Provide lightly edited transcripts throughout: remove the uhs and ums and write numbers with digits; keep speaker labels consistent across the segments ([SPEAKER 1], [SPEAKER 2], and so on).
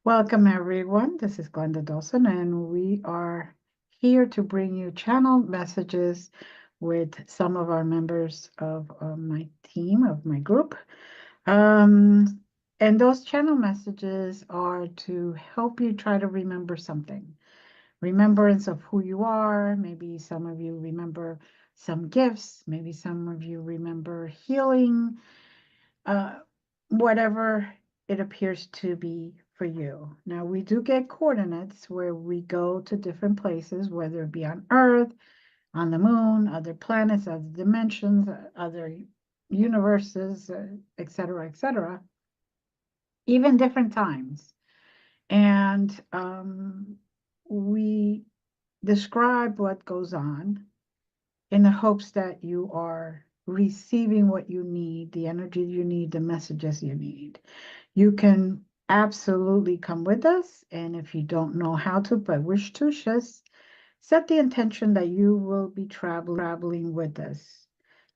[SPEAKER 1] Welcome, everyone. This is Glenda Dawson, and we are here to bring you channel messages with some of our members of my team, of my group. And those channel messages are to help you try to remember something. Remembrance of who you are. Maybe some of you remember some gifts. Maybe some of you remember healing. Whatever it appears to be for you. Now, we do get coordinates where we go to different places, whether it be on Earth, on the moon, other planets, other dimensions, other universes, etc., etc., even different times. And we describe what goes on in the hopes that you are receiving what you need, the energy you need, the messages you need. You can absolutely come with us. And if you don't know how to, but wish to, just set the intention that you will be traveling with us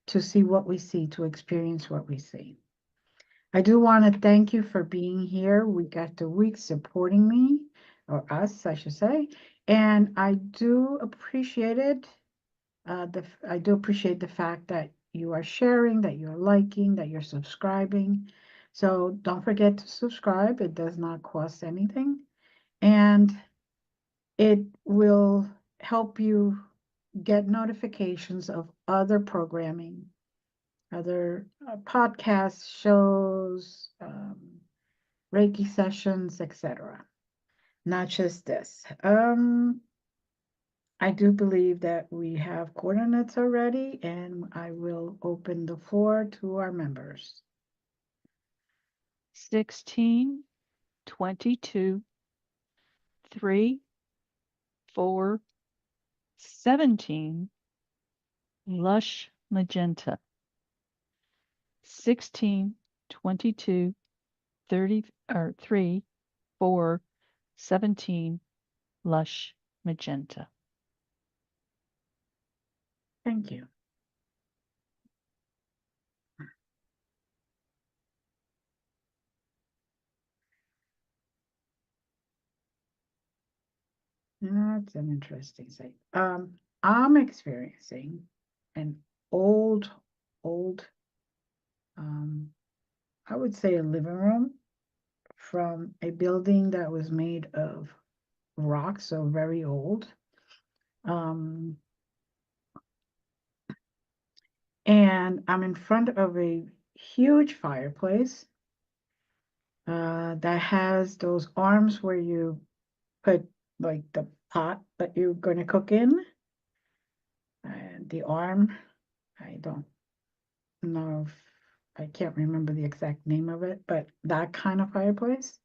[SPEAKER 1] to see what we see, to experience what we see. I do want to thank you for being here week after week, supporting me, or us, I should say. And I do appreciate it. I do appreciate the fact that you are sharing, that you're liking, that you're subscribing. So don't forget to subscribe. It does not cost anything. And it will help you get notifications of other programming, other podcasts, shows, Reiki sessions, etc. Not just this. I do believe that we have coordinates already, and I will open the floor to our members.
[SPEAKER 2] 16, 22, 3, 4, 17, lush magenta. 16, 22, 30, or 3, 4, 17, lush magenta.
[SPEAKER 1] Thank you. That's an interesting sight. I'm experiencing an old, I would say a living room from a building that was made of rock, so very old. And I'm in front of a huge fireplace that has those arms where you put like the pot that you're going to cook in. And the arm, I don't know if I can't remember the exact name of it, but that kind of fireplace.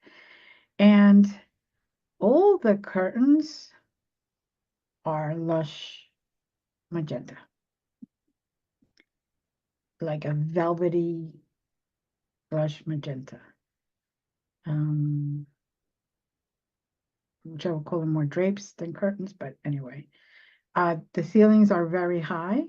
[SPEAKER 1] And all the curtains are lush magenta, like a velvety lush magenta. Which I would call them more drapes than curtains, but anyway. The ceilings are very high.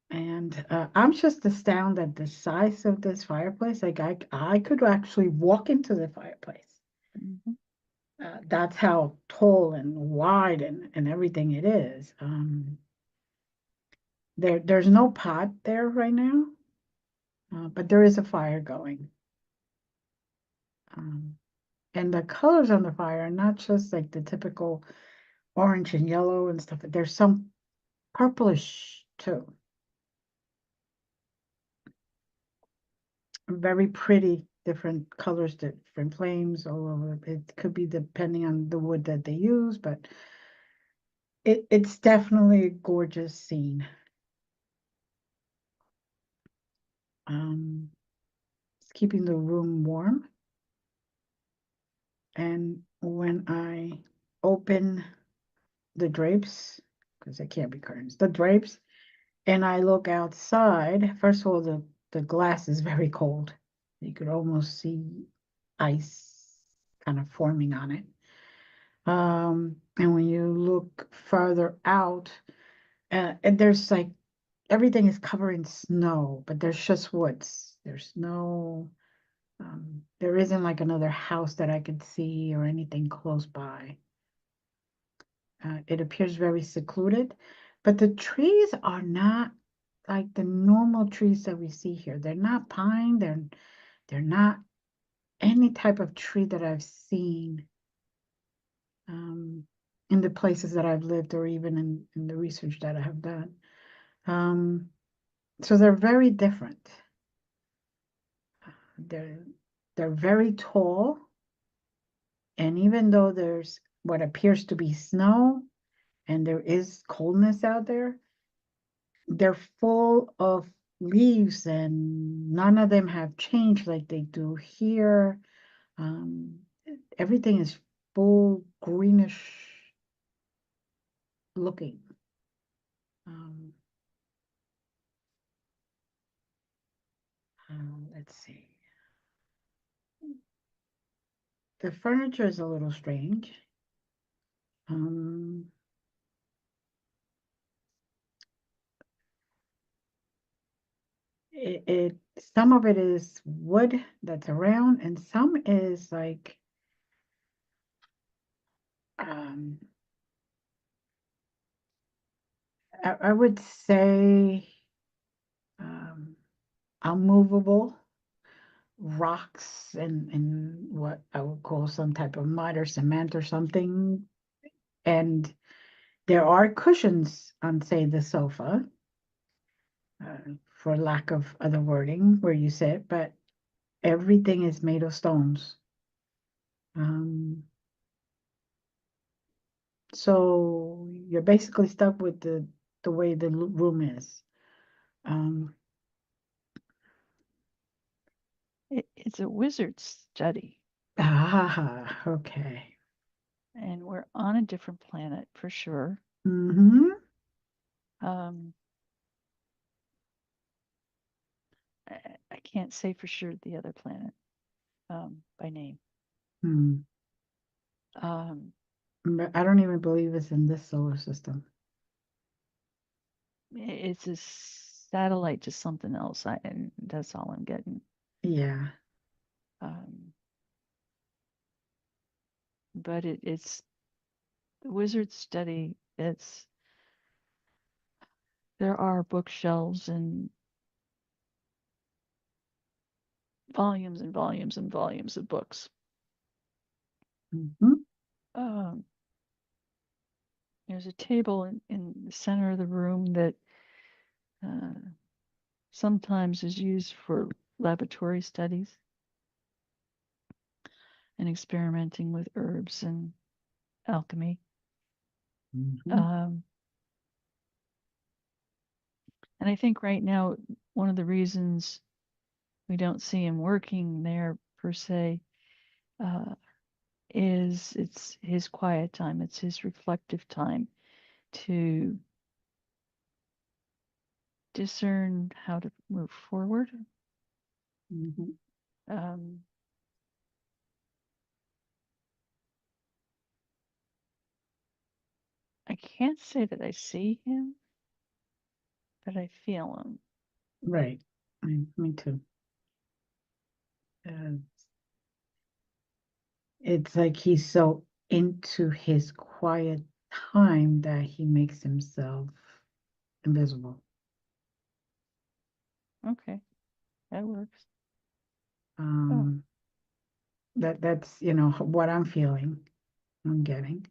[SPEAKER 1] And I'm just astounded at the size of this fireplace. Like I could actually walk into the fireplace.
[SPEAKER 2] Mm-hmm.
[SPEAKER 1] That's how tall and wide and everything it is. There's no pot there right now, but there is a fire going. And the colors on the fire are not just like the typical orange and yellow and stuff. There's some purplish too. Very pretty, different colors, different flames all over. It could be depending on the wood that they use, but it's definitely a gorgeous scene. It's keeping the room warm. And when I open the drapes, because they can't be curtains, the drapes, and I look outside, first of all, the glass is very cold. You could almost see ice kind of forming on it. And when you look farther out, and there's like everything is covered in snow, but there's just woods. There's no there isn't like another house that I could see or anything close by. It appears very secluded, but the trees are not like the normal trees that we see here. They're not pine, they're not any type of tree that I've seen in the places that I've lived or even in the research that I have done. So they're very different. They're they're very tall, and even though there's what appears to be snow and there is coldness out there, they're full of leaves and none of them have changed like they do here. Um, Everything is full greenish looking. Um, let's see. The furniture is a little strange. Um, it some of it is wood that's around, and some is like um, I would say um, unmovable rocks and what I would call some type of mud or cement or something. And there are cushions on, say, the sofa, for lack of other wording, where you sit, but everything is made of stones. Um, so you're basically stuck with the way the room is. Um,
[SPEAKER 2] It's a wizard study,
[SPEAKER 1] okay.
[SPEAKER 2] and we're on a different planet for sure.
[SPEAKER 1] Mm-hmm.
[SPEAKER 2] Um, I can't say for sure the other planet by name.
[SPEAKER 1] Hmm.
[SPEAKER 2] Um,
[SPEAKER 1] But I don't even believe it's in this solar system.
[SPEAKER 2] it's a satellite to something else, and that's all I'm getting.
[SPEAKER 1] Yeah.
[SPEAKER 2] Um, but it's the wizard study. There are bookshelves and volumes and volumes and volumes of books.
[SPEAKER 1] Mm-hmm.
[SPEAKER 2] Um, there's a table in the center of the room that uh, sometimes is used for laboratory studies and experimenting with herbs and alchemy.
[SPEAKER 1] Mm-hmm.
[SPEAKER 2] Um, and I think right now, one of the reasons we don't see him working there per se uh, is it's his quiet time, it's his reflective time to discern how to move forward.
[SPEAKER 1] Mm-hmm.
[SPEAKER 2] Um, I can't say that I see him, but I feel him.
[SPEAKER 1] Right. Me too. Uh, it's like he's so into his quiet time that he makes himself invisible.
[SPEAKER 2] Okay, that works. Oh,
[SPEAKER 1] Um, that's what I'm feeling, I'm getting.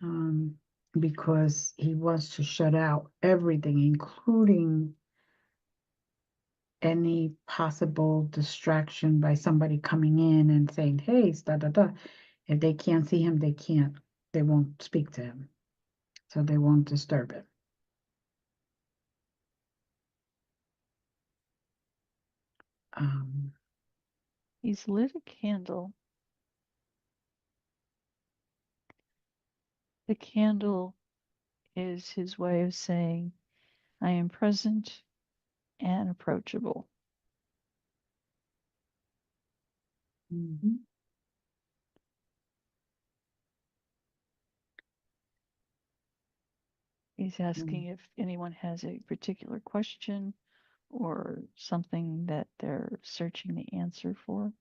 [SPEAKER 1] Um, because he wants to shut out everything, including any possible distraction by somebody coming in and saying, hey, da da da. If they can't see him, they won't speak to him. So they won't disturb him. Um,
[SPEAKER 2] he's lit a candle. The candle is his way of saying, I am present and approachable.
[SPEAKER 1] mhm,
[SPEAKER 2] He's
[SPEAKER 1] mm,
[SPEAKER 2] asking if anyone has a particular question or something that they're searching the answer for.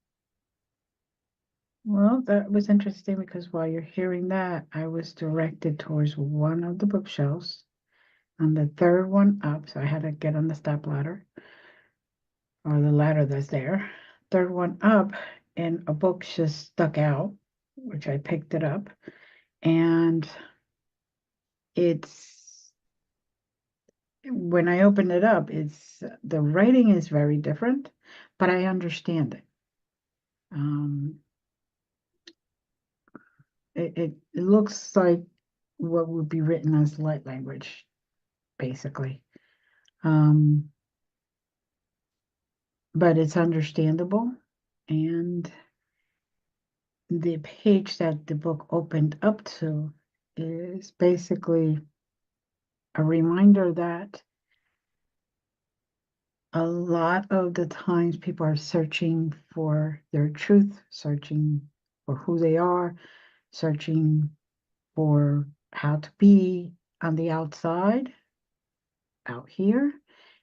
[SPEAKER 1] Well, that was interesting because while you're hearing that, I was directed towards one of the bookshelves on the third one up. So I had to get on the step ladder or the ladder that's there. Third one up, and a book just stuck out, which I picked it up. And it's when I opened it up, it's the writing is very different, but I understand it. Um, it looks like what would be written as light language, basically. Um, but it's understandable. And the page that the book opened up to is basically a reminder that a lot of the times people are searching for their truth, searching for who they are, searching for how to be on the outside, out here.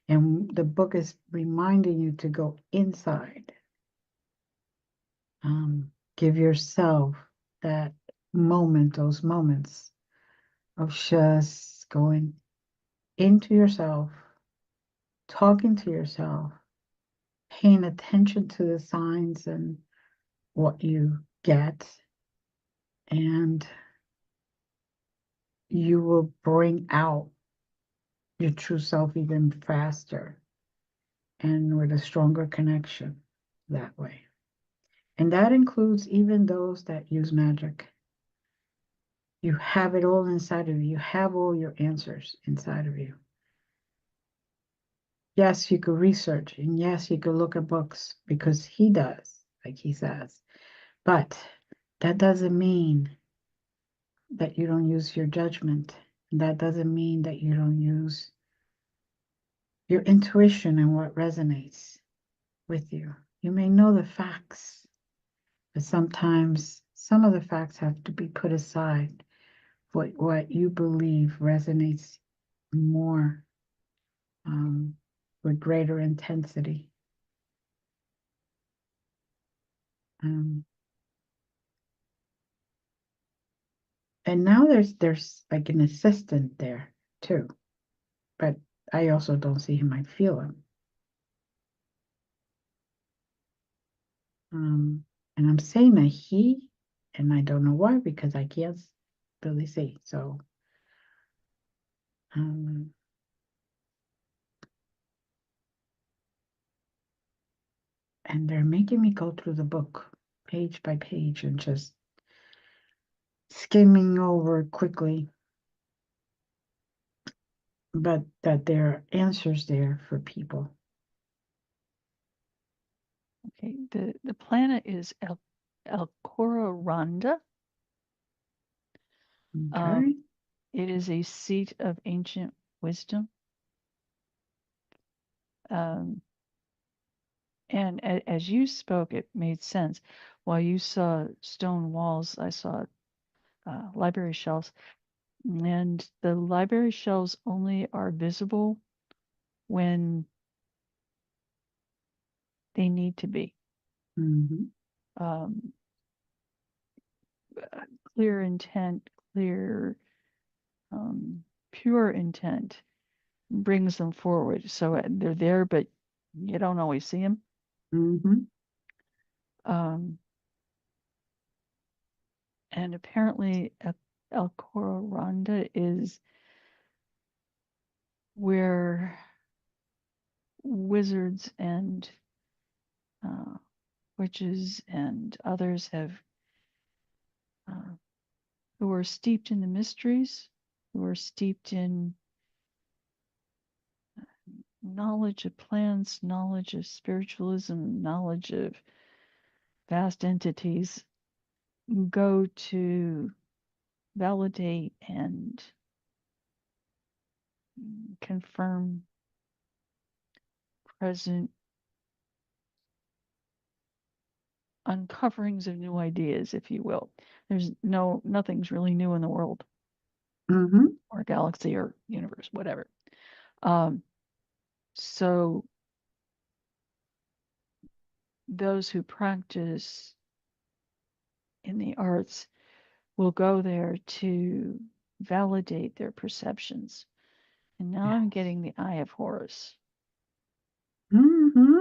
[SPEAKER 1] And the book is reminding you to go inside. Give yourself that moment, those moments of just going into yourself, talking to yourself, paying attention to the signs and what you get, and you will bring out your true self even faster and with a stronger connection that way. And that includes even those that use magic. You have it all inside of you. You have all your answers inside of you. Yes, you could research, and yes, you could look at books because he does, like he says. But that doesn't mean that you don't use your judgment. That doesn't mean that you don't use your intuition and what resonates with you. You may know the facts, but sometimes some of the facts have to be put aside for what you believe resonates more with greater intensity. Um, and now there's like an assistant there too, but I also don't see him. I feel him. And I'm saying that he, and I don't know why because I can't really see. So, um, and they're making me go through the book page by page and just skimming over quickly, but that there are answers there for people.
[SPEAKER 2] Okay, the planet is El Ronda.
[SPEAKER 1] Okay.
[SPEAKER 2] It is a seat of ancient wisdom. Um, and as you spoke, it made sense. While you saw stone walls, I saw library shelves. And the library shelves only are visible when they need to be.
[SPEAKER 1] Mm-hmm.
[SPEAKER 2] Um, clear intent, clear, pure intent brings them forward. So they're there, but you don't always see them.
[SPEAKER 1] Mm-hmm.
[SPEAKER 2] And apparently, El Ronda is where wizards and witches and others have who are steeped in the mysteries, who are steeped in knowledge of plants, knowledge of spiritualism, knowledge of vast entities, go to validate and confirm present uncoverings of new ideas, if you will. There's nothing's really new in the world
[SPEAKER 1] Mm-hmm.
[SPEAKER 2] or galaxy or universe, whatever. Um, so those who practice in the arts will go there to validate their perceptions. And now I'm getting the Eye of Horus.
[SPEAKER 1] Mm-hmm.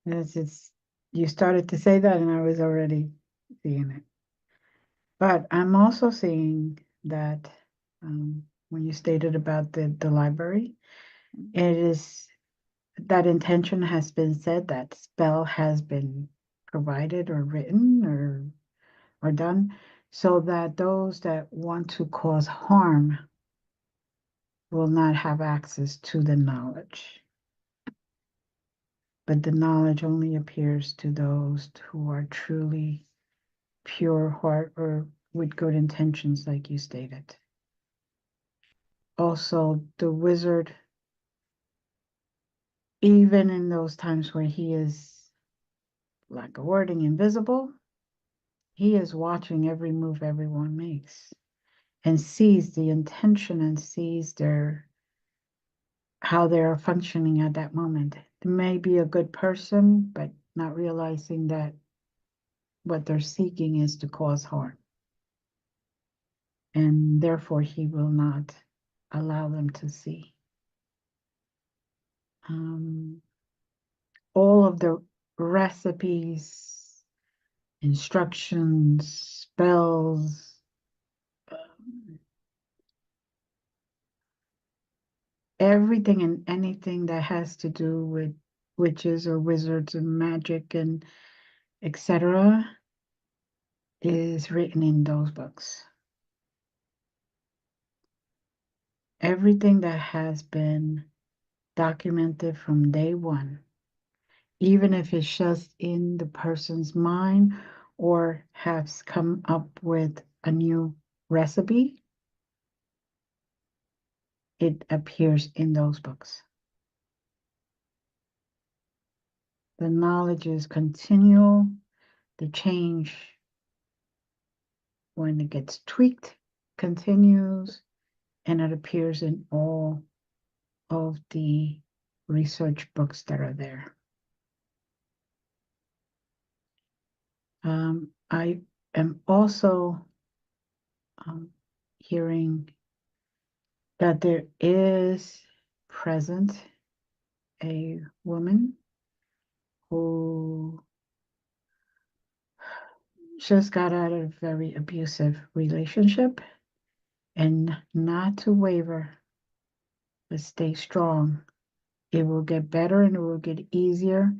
[SPEAKER 1] It's you started to say that, and I was already seeing it. But I'm also seeing that when you stated about the library, it is that intention has been said, that spell has been provided or written or done, so that those that want to cause harm will not have access to the knowledge. But the knowledge only appears to those who are truly pure heart or with good intentions, like you stated. Also, the wizard, even in those times where he is, like a wording, invisible, he is watching every move everyone makes and sees the intention and sees how they're functioning at that moment. They may be a good person, but not realizing that what they're seeking is to cause harm. And therefore, he will not allow them to see. All of the recipes, instructions, spells, everything and anything that has to do with witches or wizards and magic and etc. is written in those books. Everything that has been documented from day one, even if it's just in the person's mind or has come up with a new recipe, it appears in those books. The knowledge is continual. The change, when it gets tweaked, continues, and it appears in all of the research books that are there. I am also hearing that there is present a woman who just got out of a very abusive relationship, and not to waver, but stay strong. It will get better and it will get easier.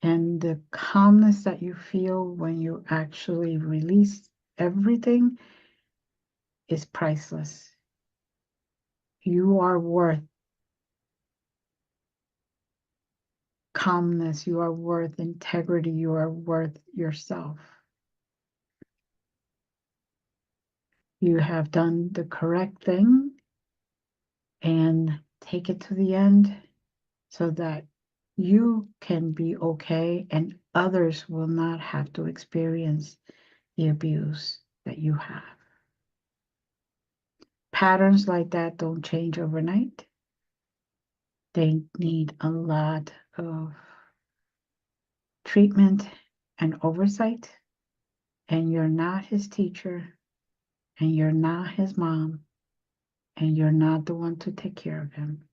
[SPEAKER 1] And the calmness that you feel when you actually release everything is priceless. You are worth calmness. You are worth integrity. You are worth yourself. You have done the correct thing, and take it to the end so that you can be okay and others will not have to experience the abuse that you have. Patterns like that don't change overnight. They need a lot of treatment and oversight. And you're not his teacher, and you're not his mom, and you're not the one to take care of him.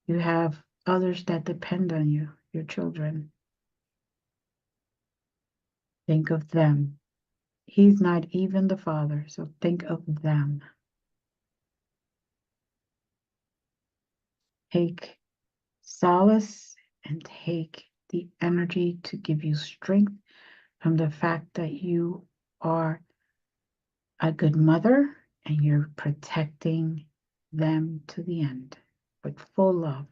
[SPEAKER 1] You have others that depend on you, your children. Think of them. He's not even the father, so think of them. Take solace and take the energy to give you strength from the fact that you are a good mother and you're protecting them to the end with full love.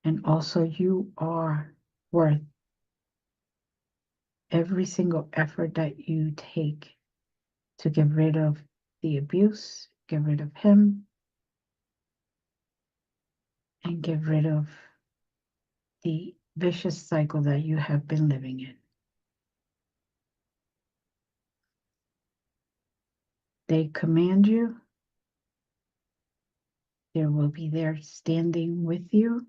[SPEAKER 1] And also, you are worth every single effort that you take to get rid of the abuse, get rid of him, and get rid of the vicious cycle that you have been living in. They command you, there will be there standing with you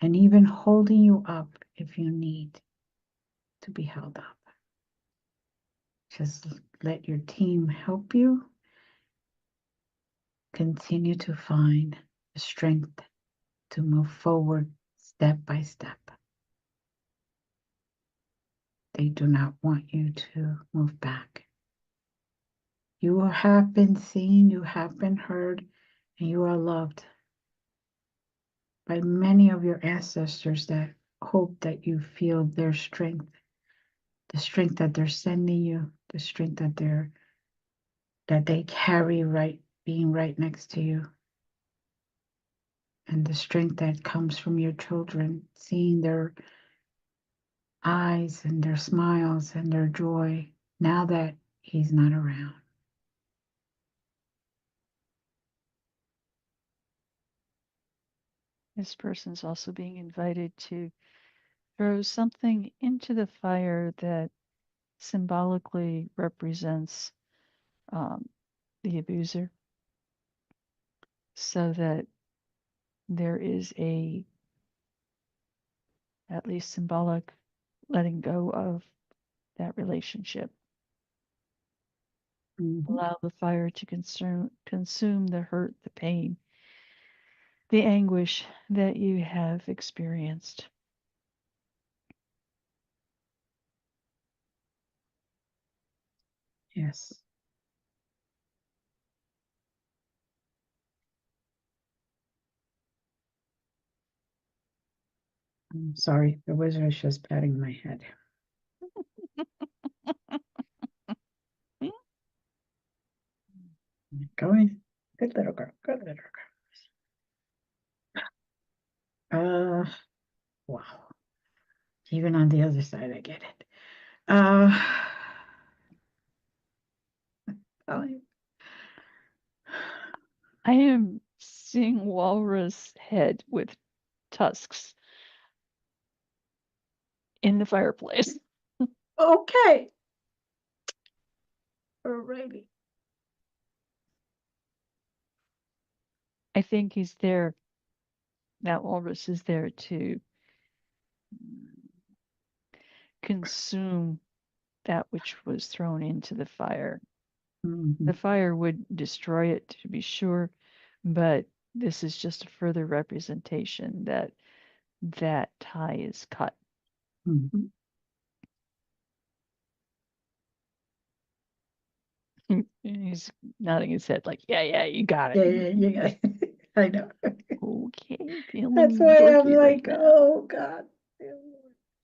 [SPEAKER 1] and even holding you up if you need to be held up. Just let your team help you. Continue to find the strength to move forward step by step. They do not want you to move back. You have been seen, you have been heard, and you are loved by many of your ancestors that hope that you feel their strength, the strength that they're sending you, the strength that they carry right being right next to you, and the strength that comes from your children, seeing their eyes and their smiles and their joy now that he's not around.
[SPEAKER 2] This person's also being invited to throw something into the fire that symbolically represents the abuser, so that there is a at least symbolic letting go of that relationship. Allow the fire to consume the hurt, the pain, the anguish that you have experienced.
[SPEAKER 1] Yes. I'm sorry, the wizard is just patting my head. Going. Good little girl. Good little girl. Wow. Even on the other side, I get it. Oh,
[SPEAKER 2] I am seeing walrus head with tusks in the fireplace.
[SPEAKER 1] okay. Alrighty.
[SPEAKER 2] I think he's there. That walrus is there to consume that which was thrown into the fire.
[SPEAKER 1] Mm-hmm.
[SPEAKER 2] The fire would destroy it, to be sure, but this is just a further representation that that tie is cut.
[SPEAKER 1] Mm-hmm.
[SPEAKER 2] He's nodding his head like, yeah, you got
[SPEAKER 1] Yeah,
[SPEAKER 2] it.
[SPEAKER 1] yeah. I know.
[SPEAKER 2] Okay, feeling
[SPEAKER 1] That's why I'm
[SPEAKER 2] dorky right
[SPEAKER 1] like,
[SPEAKER 2] now.
[SPEAKER 1] oh God.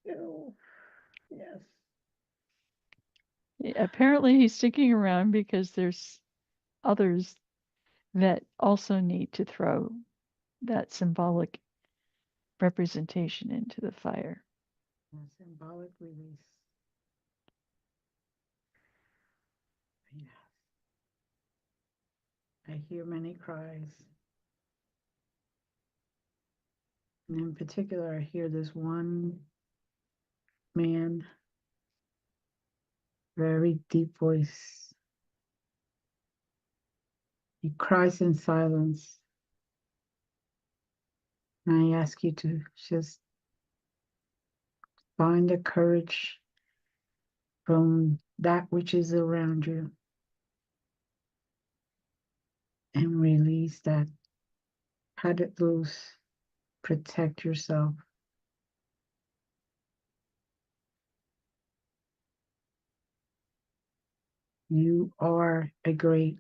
[SPEAKER 1] Ew. Yes.
[SPEAKER 2] Apparently he's sticking around because there's others that also need to throw that symbolic representation into the fire.
[SPEAKER 1] A symbolic release. Yes. I hear many cries. And in particular, I hear this one man, very deep voice. He cries in silence. And I ask you to just find the courage from that which is around you and release that. Cut it loose. Protect yourself. You are a great,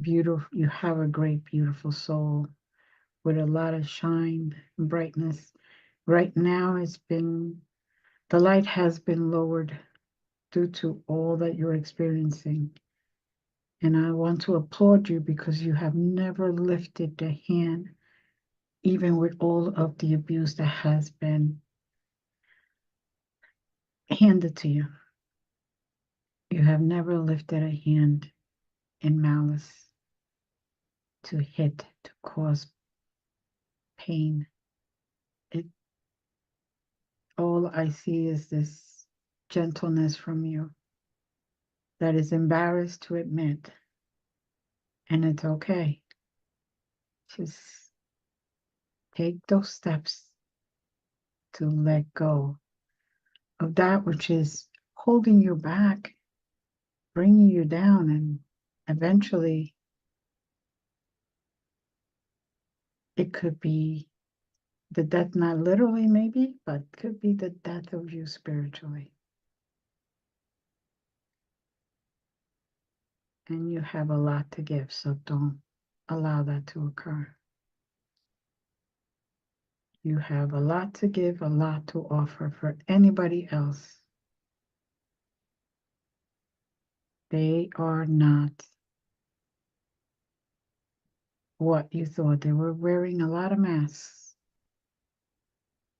[SPEAKER 1] beautiful, you have a great, beautiful soul with a lot of shine and brightness. Right now, the light has been lowered due to all that you're experiencing. And I want to applaud you because you have never lifted a hand, even with all of the abuse that has been handed to you. You have never lifted a hand in malice to hit, to cause pain. It all I see is this gentleness from you that is embarrassed to admit, and it's okay. Just take those steps to let go of that which is holding you back, bringing you down, and eventually it could be the death, not literally maybe, but could be the death of you spiritually. And you have a lot to give, so don't allow that to occur. You have a lot to give, a lot to offer for anybody else. They are not what you thought. They were wearing a lot of masks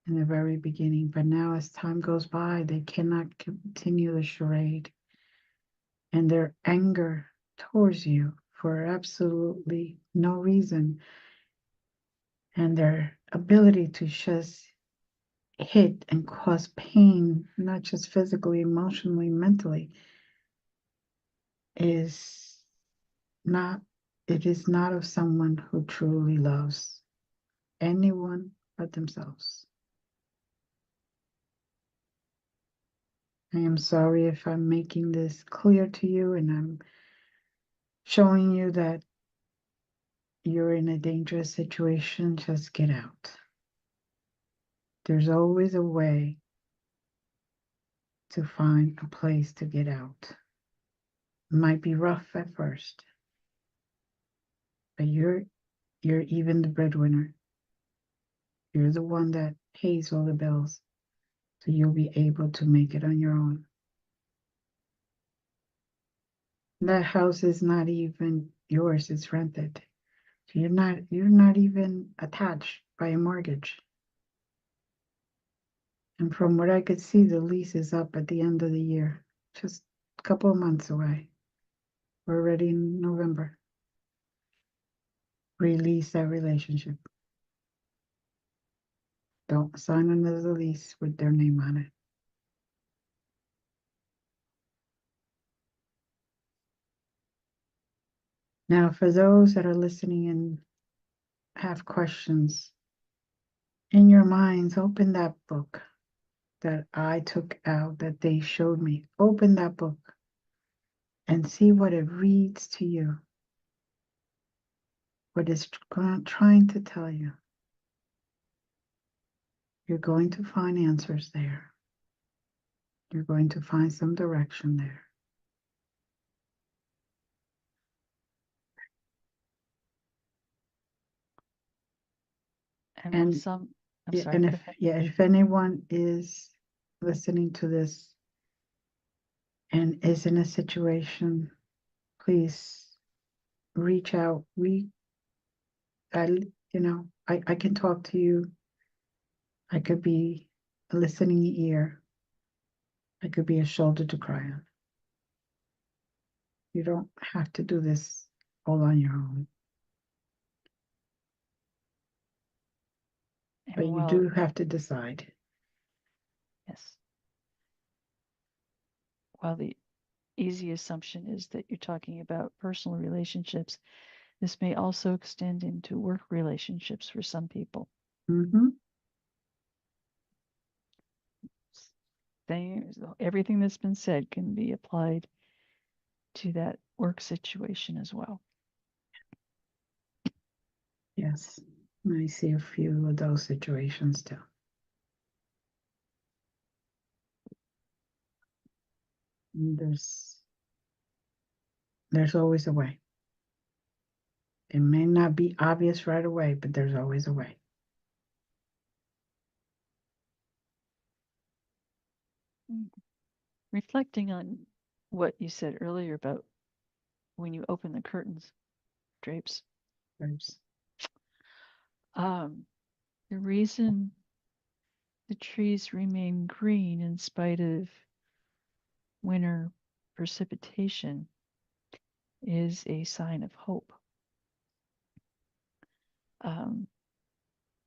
[SPEAKER 1] in the very beginning, but now as time goes by, they cannot continue the charade. And their anger towards you for absolutely no reason, and their ability to just hit and cause pain, not just physically, emotionally, mentally, is not, it is not of someone who truly loves anyone but themselves. I am sorry if I'm making this clear to you and I'm showing you that you're in a dangerous situation. Just get out. There's always a way to find a place to get out. It might be rough at first, but you're even the breadwinner. You're the one that pays all the bills, so you'll be able to make it on your own. That house is not even yours, it's rented. So you're not even attached by a mortgage. And from what I could see, the lease is up at the end of the year, just a couple of months away. We're already in November. Release that relationship. Don't sign another lease with their name on it. Now, for those that are listening and have questions, in your minds, open that book that I took out, that they showed me. Open that book and see what it reads to you, what it's trying to tell you. You're going to find answers there. You're going to find some direction there.
[SPEAKER 2] And
[SPEAKER 1] And
[SPEAKER 2] some, I'm
[SPEAKER 1] yeah,
[SPEAKER 2] sorry,
[SPEAKER 1] and
[SPEAKER 2] go
[SPEAKER 1] if
[SPEAKER 2] ahead.
[SPEAKER 1] yeah, if anyone is listening to this and is in a situation, please reach out. I can talk to you. I could be a listening ear. I could be a shoulder to cry on. You don't have to do this all on your own. But
[SPEAKER 2] And
[SPEAKER 1] you
[SPEAKER 2] well,
[SPEAKER 1] do have to decide.
[SPEAKER 2] yes. While the easy assumption is that you're talking about personal relationships, this may also extend into work relationships for some people.
[SPEAKER 1] Mm-hmm.
[SPEAKER 2] Everything that's been said can be applied to that work situation as well.
[SPEAKER 1] Yes. I see a few of those situations too. And there's always a way. It may not be obvious right away, but there's always a way.
[SPEAKER 2] Reflecting on what you said earlier about when you open the curtains, drapes,
[SPEAKER 1] There's,
[SPEAKER 2] the reason the trees remain green in spite of winter precipitation is a sign of hope. Um,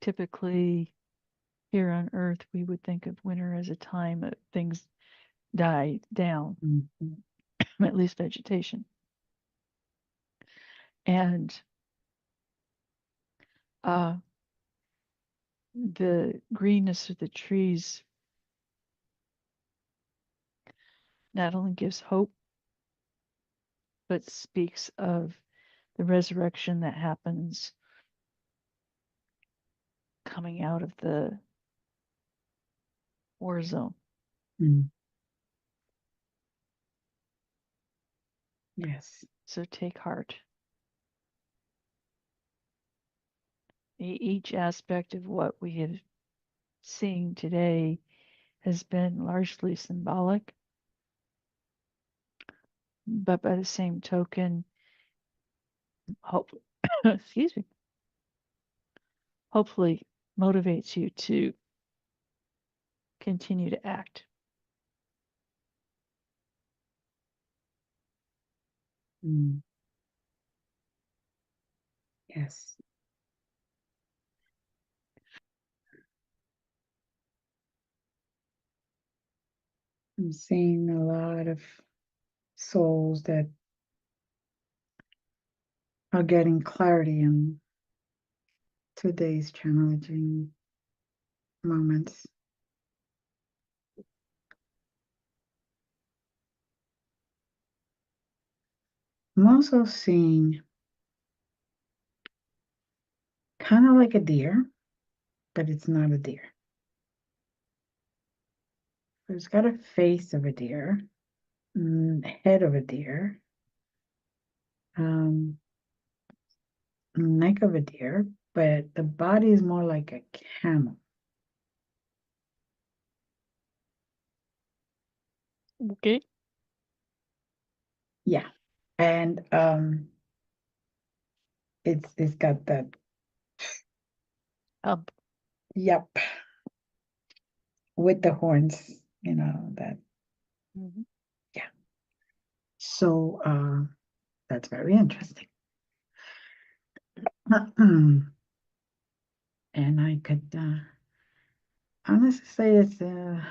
[SPEAKER 2] Typically, here on Earth, we would think of winter as a time that things die down,
[SPEAKER 1] mhm.
[SPEAKER 2] at least vegetation. And the greenness of the trees not only gives hope, but speaks of the resurrection that happens coming out of the war zone.
[SPEAKER 1] Mm. Yes.
[SPEAKER 2] So take heart. Each aspect of what we have seen today has been largely symbolic, but by the same token, hope, excuse me, hopefully motivates you to continue to act.
[SPEAKER 1] Mm. Yes. I'm seeing a lot of souls that are getting clarity in today's challenging moments. I'm also seeing kind of like a deer, but it's not a deer. It's got a face of a deer, head of a deer, um, neck of a deer, but the body is more like a camel.
[SPEAKER 2] Okay.
[SPEAKER 1] Yeah. And it's got that, yep, with the horns, that,
[SPEAKER 2] Mhm.
[SPEAKER 1] yeah. So that's very interesting. And I could honestly say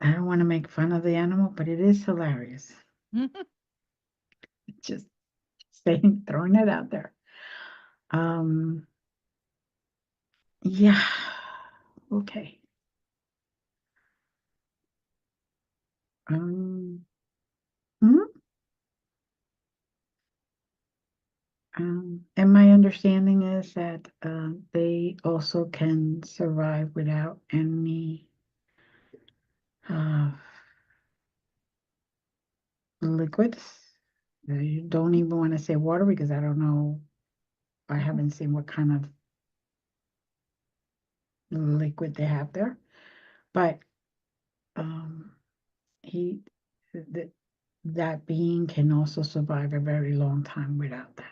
[SPEAKER 1] I don't want to make fun of the animal, but it is hilarious. Just saying, throwing it out there. Um, yeah. Okay. Um, mhm. And my understanding is that they also can survive without any uh, liquids. I don't even want to say water because I don't know. I haven't seen what kind of liquid they have there. But um, he, that that being can also survive a very long time without that.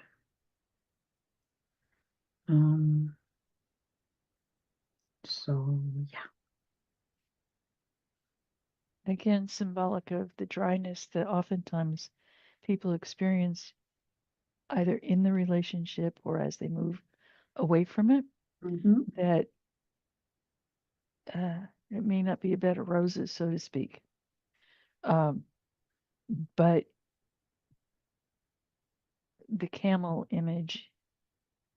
[SPEAKER 1] Um, so yeah.
[SPEAKER 2] Again, symbolic of the dryness that oftentimes people experience either in the relationship or as they move away from it,
[SPEAKER 1] Mm-hmm.
[SPEAKER 2] that it may not be a bed of roses, so to speak. Um, but the camel image,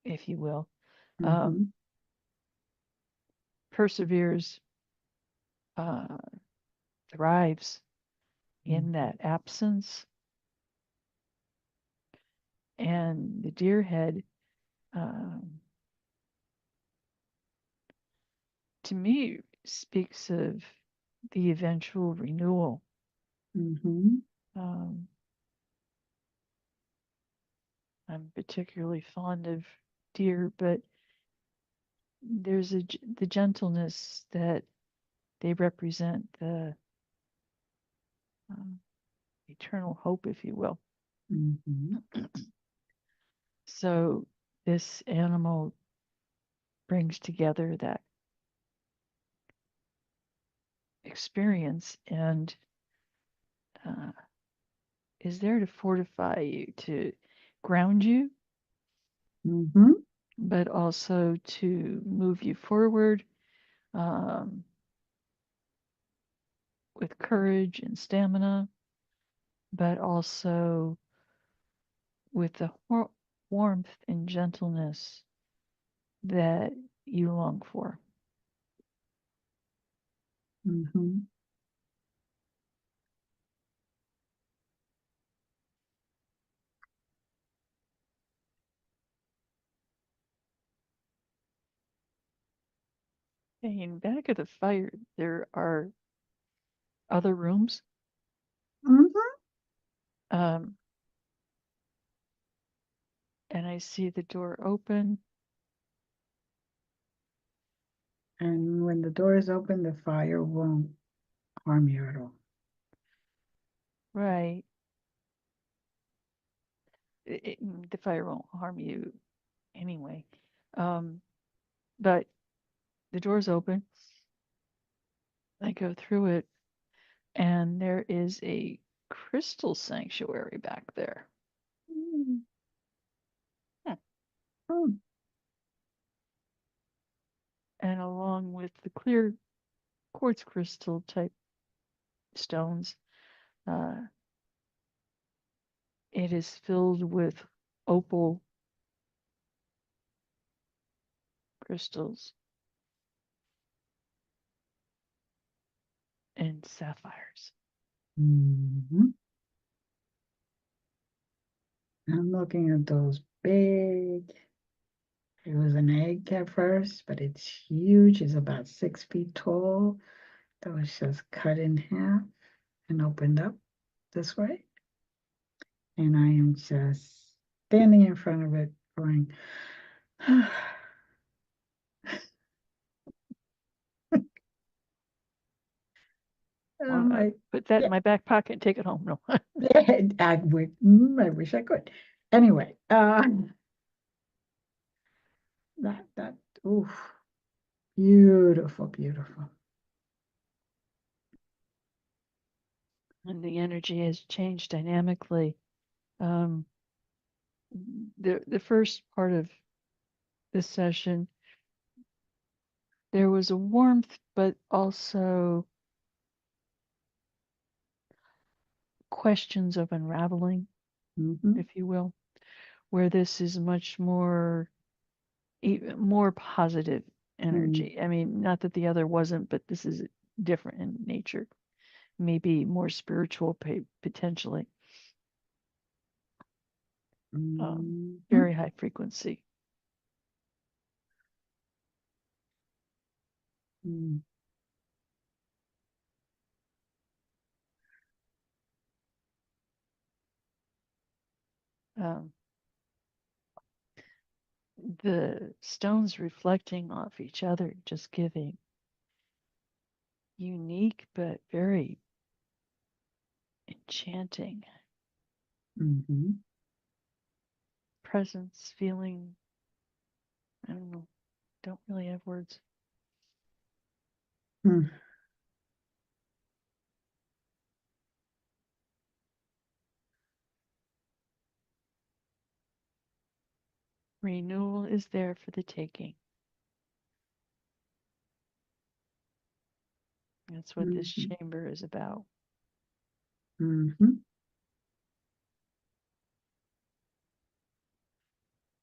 [SPEAKER 2] if you will,
[SPEAKER 1] Mm-hmm.
[SPEAKER 2] perseveres, uh, thrives in
[SPEAKER 1] Mm-hmm.
[SPEAKER 2] that absence. And the deer head, um, to me, speaks of the eventual renewal.
[SPEAKER 1] Mm-hmm.
[SPEAKER 2] Um, I'm particularly fond of deer, but there's the gentleness that they represent, the um, eternal hope, if you will.
[SPEAKER 1] Mm-hmm.
[SPEAKER 2] So this animal brings together that experience and uh, is there to fortify you, to ground you,
[SPEAKER 1] Mm-hmm.
[SPEAKER 2] but also to move you forward um, with courage and stamina, but also with the warmth and gentleness that you long for.
[SPEAKER 1] Mm-hmm.
[SPEAKER 2] In back of the fire, there are other rooms.
[SPEAKER 1] Mm-hmm.
[SPEAKER 2] Um, and I see the door open.
[SPEAKER 1] And when the door is open, the fire won't harm you at all.
[SPEAKER 2] Right. The fire won't harm you anyway. But the door's open. I go through it, and there is a crystal sanctuary back there.
[SPEAKER 1] Mm.
[SPEAKER 2] Hmm.
[SPEAKER 1] Oh.
[SPEAKER 2] And along with the clear quartz crystal type stones, uh, it is filled with opal crystals and sapphires.
[SPEAKER 1] Mm-hmm. I'm looking at those big. It was an egg at first, but it's huge. It's about 6 feet tall. That was just cut in half and opened up this way. And I am just standing in front of it going,
[SPEAKER 2] Want to
[SPEAKER 1] I,
[SPEAKER 2] put that
[SPEAKER 1] yeah,
[SPEAKER 2] in my back pocket and take it home? No.
[SPEAKER 1] yeah, I would, I wish I could. Anyway, that, oof, beautiful, beautiful.
[SPEAKER 2] And the energy has changed dynamically. Um, the first part of this session, there was a warmth, but also questions of unraveling,
[SPEAKER 1] Mm-hmm.
[SPEAKER 2] if you will, where this is much more, even more positive
[SPEAKER 1] Mm-hmm.
[SPEAKER 2] energy. I mean, not that the other wasn't, but this is different in nature, maybe more spiritual, potentially,
[SPEAKER 1] Mm-hmm.
[SPEAKER 2] very high frequency.
[SPEAKER 1] Mm-hmm.
[SPEAKER 2] Um, the stones reflecting off each other, just giving unique but very enchanting
[SPEAKER 1] Mm-hmm.
[SPEAKER 2] presence, feeling. I don't know, don't really have words.
[SPEAKER 1] Mm-hmm.
[SPEAKER 2] Renewal is there for the taking. That's what this
[SPEAKER 1] Mm-hmm.
[SPEAKER 2] chamber is about.
[SPEAKER 1] Mm-hmm.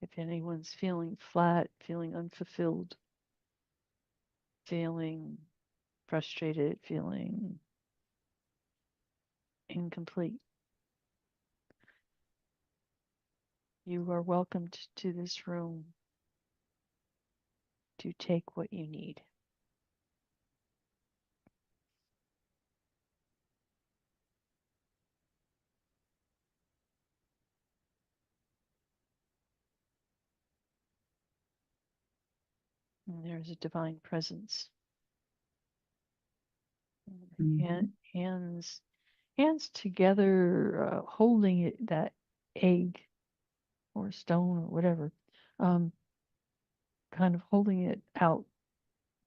[SPEAKER 2] If anyone's feeling flat, feeling unfulfilled, feeling frustrated, feeling incomplete, you are welcomed to this room to take what you need. And there's a divine presence.
[SPEAKER 1] Mm-hmm.
[SPEAKER 2] Hands, hands together, holding it, that egg or stone or whatever, um, kind of holding it out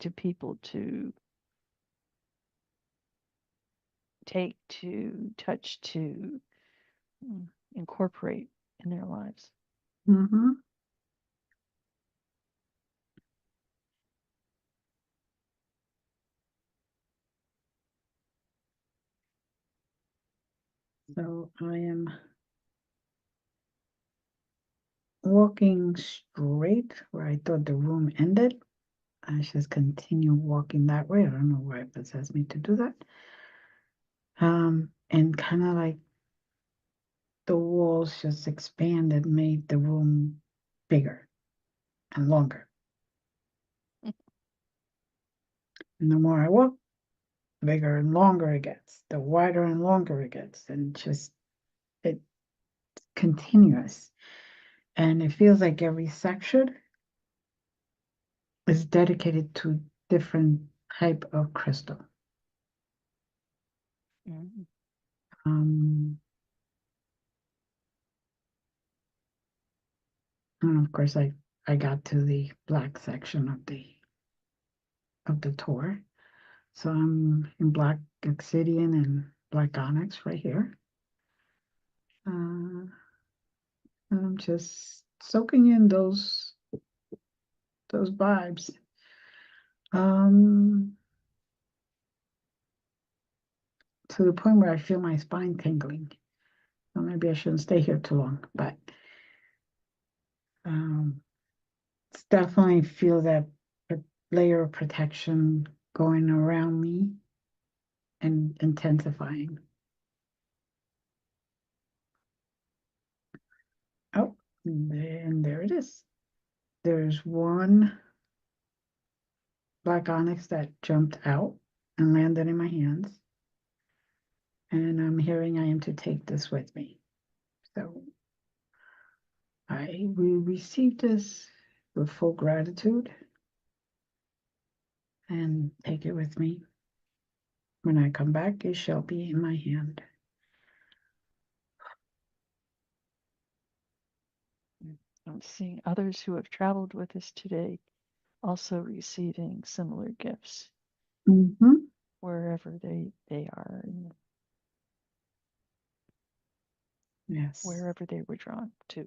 [SPEAKER 2] to people to take, to touch, to incorporate in their lives.
[SPEAKER 1] Mm-hmm. So I am walking straight where I thought the room ended. I just continue walking that way. I don't know why it possessed me to do that. And kind of like the walls just expanded, made the room bigger and longer. And the more I walk, the bigger and longer it gets, the wider and longer it gets, and just it's continuous. And it feels like every section is dedicated to different type of crystal.
[SPEAKER 2] Mhm.
[SPEAKER 1] And of course, I got to the black section of the tour. So I'm in black obsidian and black onyx right here. And I'm just soaking in those vibes. To the point where I feel my spine tingling. So maybe I shouldn't stay here too long, but it's definitely feel that layer of protection going around me and intensifying. Oh, and there it is. There's one black onyx that jumped out and landed in my hands. And I'm hearing I am to take this with me. So I will receive this with full gratitude and take it with me. When I come back, it shall be in my hand.
[SPEAKER 2] I'm seeing others who have traveled with us today also receiving similar gifts
[SPEAKER 1] Mm-hmm.
[SPEAKER 2] wherever they are and
[SPEAKER 1] Yes.
[SPEAKER 2] wherever they were drawn to.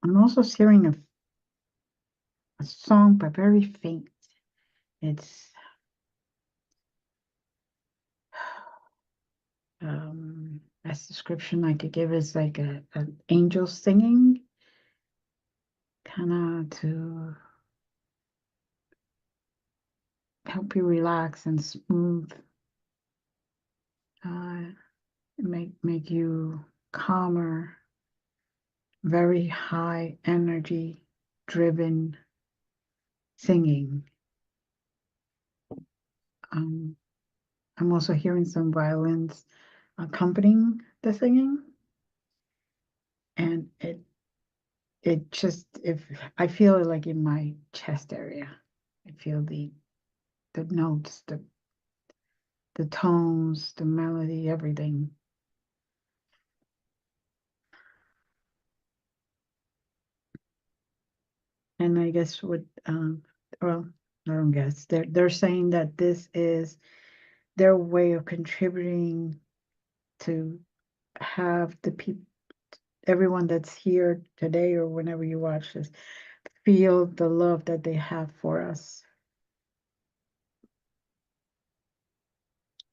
[SPEAKER 1] I'm also hearing a song, but very faint. It's best description I could give is like an angel singing, kind of to help you relax and smooth, uh, make you calmer, very high energy driven singing. Um, I'm also hearing some violins accompanying the singing, and it just if I feel it like in my chest area. I feel the notes, the tones, the melody, everything. And I guess what well, I don't guess. They're saying that this is their way of contributing to have the people, everyone that's here today or whenever you watch this, feel the love that they have for us.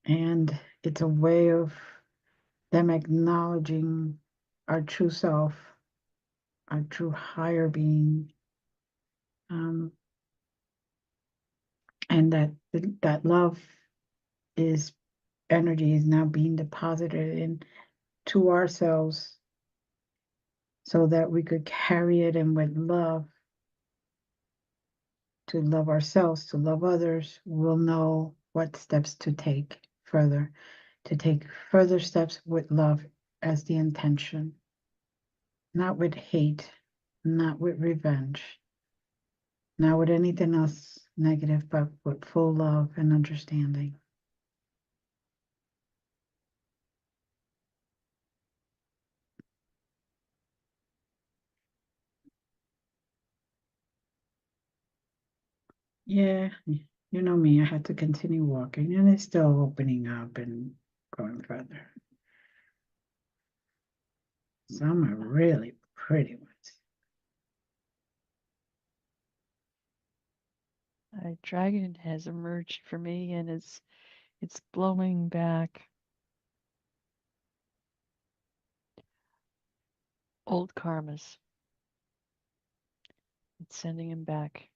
[SPEAKER 1] And it's a way of them acknowledging our true self, our true higher being, um, and that love is energy is now being deposited into ourselves so that we could carry it and with love to love ourselves, to love others, we'll know what steps to take further, to take further steps with love as the intention, not with hate, not with revenge, not with anything else negative, but with full love and understanding. Yeah, you know me, I had to continue walking, and it's still opening up and going further. Some are really pretty ones.
[SPEAKER 2] A dragon has emerged for me and it's blowing back old karmas. It's sending him back,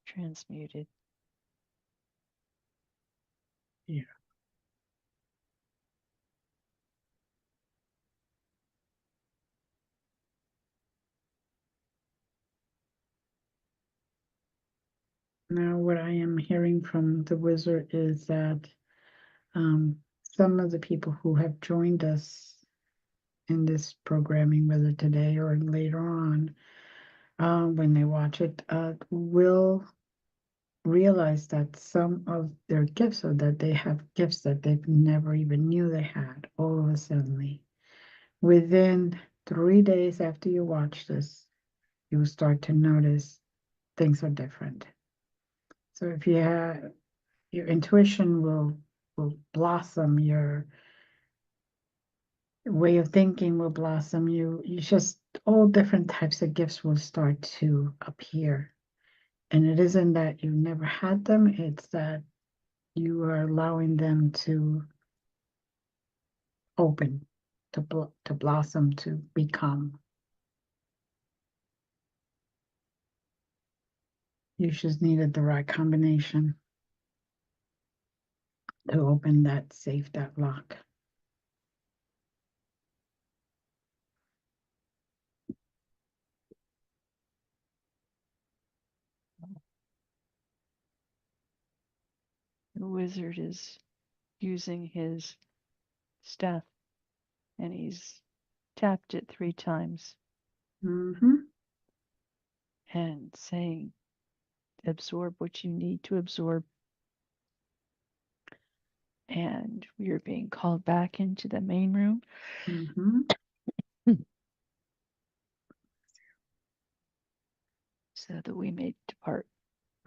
[SPEAKER 2] transmuted.
[SPEAKER 1] Yeah. Now, what I am hearing from the wizard is that some of the people who have joined us in this programming, whether today or later on, when they watch it, will realize that some of their gifts, or that they have gifts that they've never even knew they had, all of a sudden, within 3 days after you watch this, you will start to notice things are different. So if you have your intuition will blossom, your way of thinking will blossom, you just all different types of gifts will start to appear. And it isn't that you never had them, it's that you are allowing them to open, to blossom, to become. You just needed the right combination to open that safe, that lock.
[SPEAKER 2] The wizard is using his staff, and he's tapped it 3 times
[SPEAKER 1] Mm-hmm.
[SPEAKER 2] and saying, absorb what you need to absorb. And we are being called back into the main room
[SPEAKER 1] Mm-hmm.
[SPEAKER 2] so that we may depart.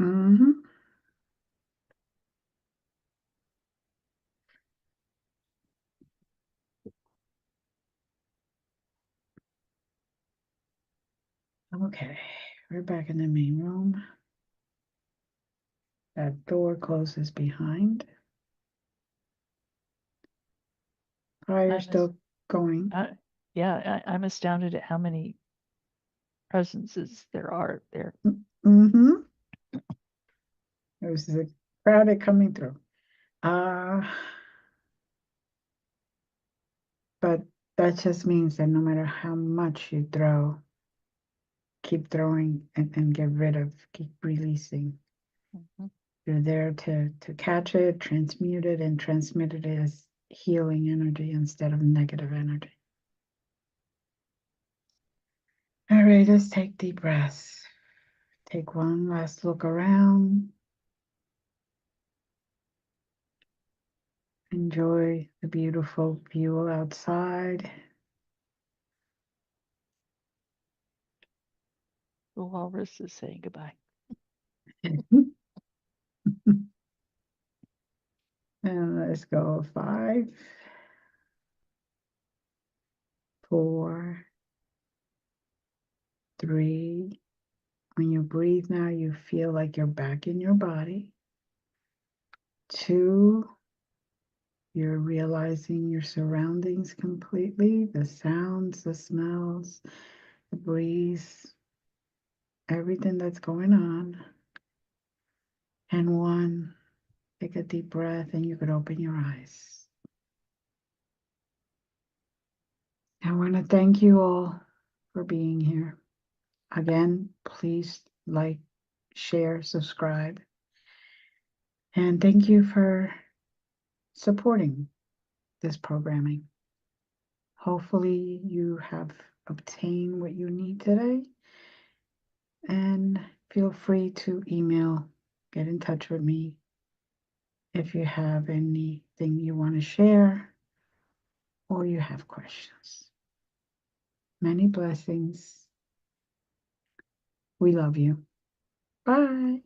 [SPEAKER 1] Mm-hmm. Okay, we're back in the main room. That door closes behind. Fire still going.
[SPEAKER 2] I'm astounded at how many presences there are there.
[SPEAKER 1] Mm-hmm. There's a crowd coming through. But that just means that no matter how much you throw, keep throwing and get rid of, keep releasing.
[SPEAKER 2] Mm-hmm.
[SPEAKER 1] You're there to catch it, transmute it, and transmit it as healing energy instead of negative energy. All right, let's take deep breaths. Take one last look around. Enjoy the beautiful view outside.
[SPEAKER 2] The walrus is saying goodbye.
[SPEAKER 1] And let's go 5, 4, 3. When you breathe now, you feel like you're back in your body. 2, you're realizing your surroundings completely, the sounds, the smells, the breeze, everything that's going on. And 1, take a deep breath and you could open your eyes. I want to thank you all for being here. Again, please like, share, subscribe. And thank you for supporting this programming. Hopefully you have obtained what you need today. And feel free to email, get in touch with me if you have anything you want to share or you have questions. Many blessings. We love you. Bye.